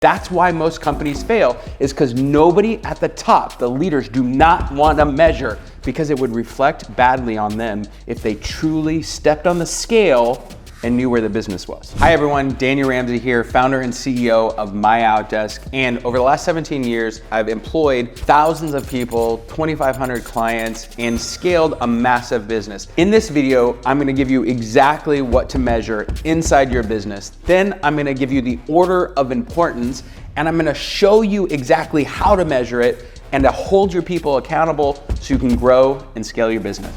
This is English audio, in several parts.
That's why most companies fail, is because nobody at the top, the leaders, do not want to measure, because it would reflect badly on them if they truly stepped on the scale and knew where the business was. Hi everyone, Daniel Ramsey here, founder and CEO of My Outdesk. And over the last 17 years, I've employed thousands of people, 2,500 clients, and scaled a massive business. In this video, I'm gonna give you exactly what to measure inside your business. Then I'm gonna give you the order of importance, and I'm gonna show you exactly how to measure it and to hold your people accountable so you can grow and scale your business.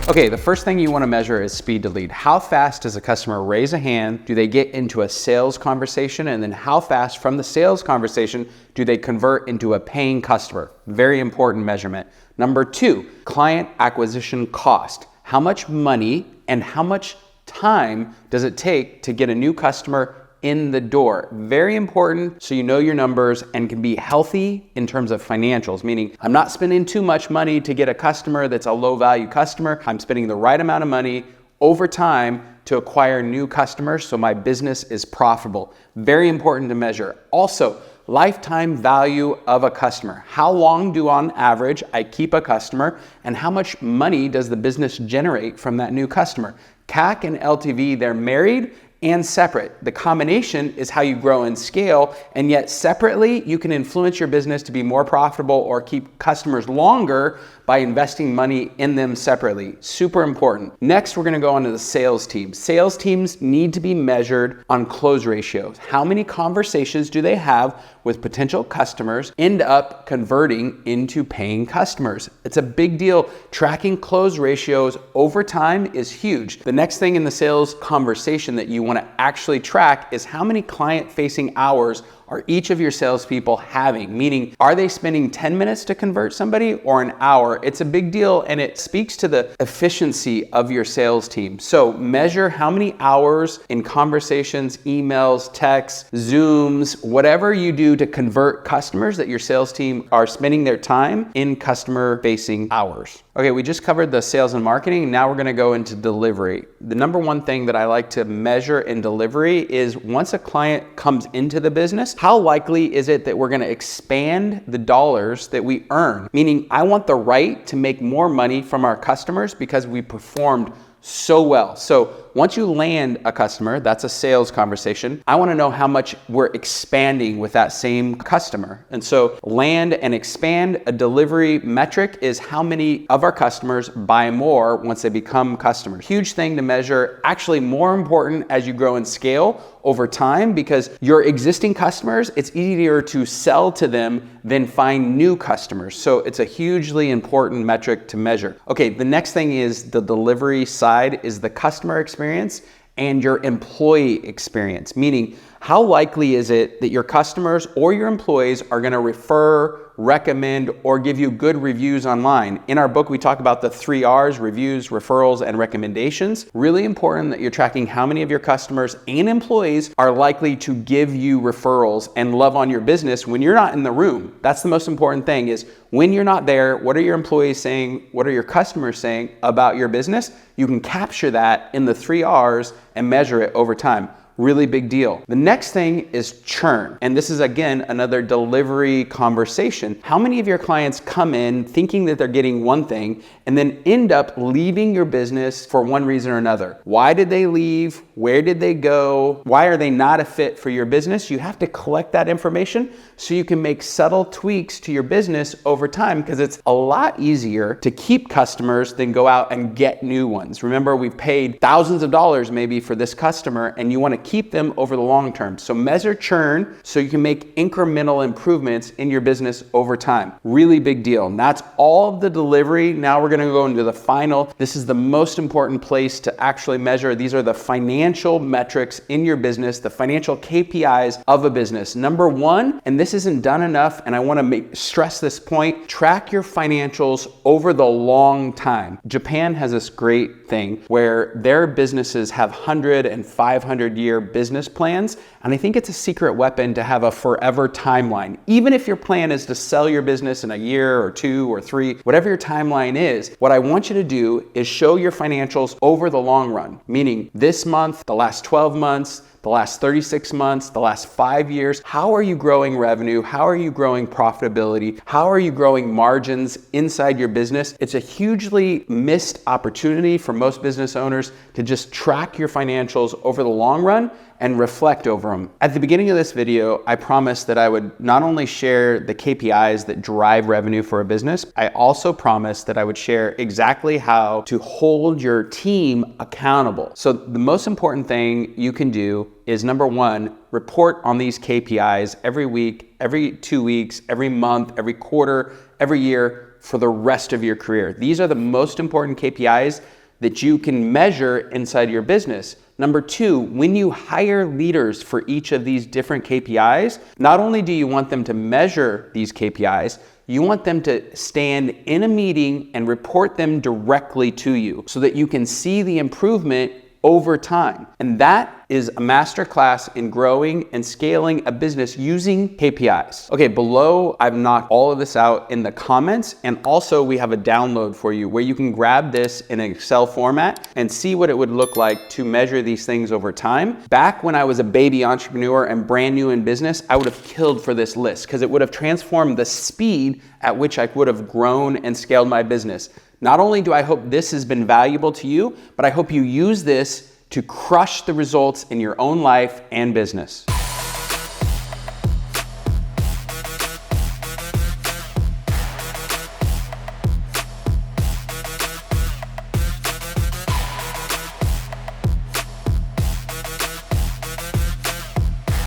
Okay, the first thing you want to measure is speed to lead. How fast does a customer raise a hand? Do they get into a sales conversation? And then how fast from the sales conversation do they convert into a paying customer? Very important measurement. Number two, client acquisition cost. How much money and how much time does it take to get a new customer in the door? Very important, so you know your numbers and can be healthy in terms of financials, meaning I'm not spending too much money to get a customer that's a low value customer. I'm spending the right amount of money over time to acquire new customers so my business is profitable. Very important to measure. Also, lifetime value of a customer. How long do on average I keep a customer, and how much money does the business generate from that new customer? CAC and LTV, they're married and separate. The combination is how you grow and scale, and yet separately, you can influence your business to be more profitable or keep customers longer by investing money in them separately. Super important. Next, we're gonna go on to the sales team. Sales teams need to be measured on close ratios. How many conversations do they have with potential customers end up converting into paying customers? It's a big deal. Tracking close ratios over time is huge. The next thing in the sales conversation that you want to actually track is how many client-facing hours are each of your salespeople having? Meaning, are they spending 10 minutes to convert somebody or an hour? It's a big deal, and it speaks to the efficiency of your sales team. So measure how many hours in conversations, emails, texts, Zooms, whatever you do to convert customers that your sales team are spending their time in customer-facing hours. Okay, we just covered the sales and marketing. Now we're gonna go into delivery. The number one thing that I like to measure in delivery is once a client comes into the business, how likely is it that we're gonna expand the dollars that we earn? Meaning, I want the right to make more money from our customers because we performed so well. So once you land a customer, that's a sales conversation. I want to know how much we're expanding with that same customer. And so land and expand, a delivery metric is how many of our customers buy more once they become customers. Huge thing to measure, actually more important as you grow and scale over time, because your existing customers, it's easier to sell to them than find new customers. So it's a hugely important metric to measure. Okay, the next thing is the delivery side is the customer experience and your employee experience, meaning how likely is it that your customers or your employees are gonna refer, recommend, or give you good reviews online? In our book, we talk about the 3 R's, reviews, referrals, and recommendations. Really important that you're tracking how many of your customers and employees are likely to give you referrals and love on your business when you're not in the room. That's the most important thing, is when you're not there, what are your employees saying? What are your customers saying about your business? You can capture that in the 3 R's and measure it over time. Really big deal. The next thing is churn. And this is, again, another delivery conversation. How many of your clients come in thinking that they're getting one thing and then end up leaving your business for one reason or another? Why did they leave? Where did they go? Why are they not a fit for your business? You have to collect that information so you can make subtle tweaks to your business over time, because it's a lot easier to keep customers than go out and get new ones. Remember, we've paid thousands of dollars maybe for this customer, and you want to keep them over the long term. So measure churn so you can make incremental improvements in your business over time. Really big deal. And that's all of the delivery. Now we're going to go into the final. This is the most important place to actually measure. These are the financial metrics in your business, the financial KPIs of a business. Number one, and this isn't done enough, and I want to stress this point, track your financials over the long time. Japan has this great thing where their businesses have 100 and 500-year business plans, and I think it's a secret weapon to have a forever timeline. Even if your plan is to sell your business in a year or 2 or 3, whatever your timeline is, what I want you to do is show your financials over the long run, meaning this month, the last 12 months, the the last 36 months, the last 5 years. How are you growing revenue? How are you growing profitability? How are you growing margins inside your business? It's a hugely missed opportunity for most business owners to just track your financials over the long run and reflect over them. At the beginning of this video, I promised that I would not only share the KPIs that drive revenue for a business, I also promised that I would share exactly how to hold your team accountable. So the most important thing you can do is, number one, report on these KPIs every week, every 2 weeks, every month, every quarter, every year for the rest of your career. These are the most important KPIs that you can measure inside your business. Number two, when you hire leaders for each of these different KPIs, not only do you want them to measure these KPIs, you want them to stand in a meeting and report them directly to you so that you can see the improvement over time. And that is a masterclass in growing and scaling a business using KPIs. Okay, below I've knocked all of this out in the comments, and also we have a download for you where you can grab this in an Excel format and see what it would look like to measure these things over time. Back when I was a baby entrepreneur and brand new in business, I would have killed for this list because it would have transformed the speed at which I would have grown and scaled my business. Not only do I hope this has been valuable to you, but I hope you use this to crush the results in your own life and business.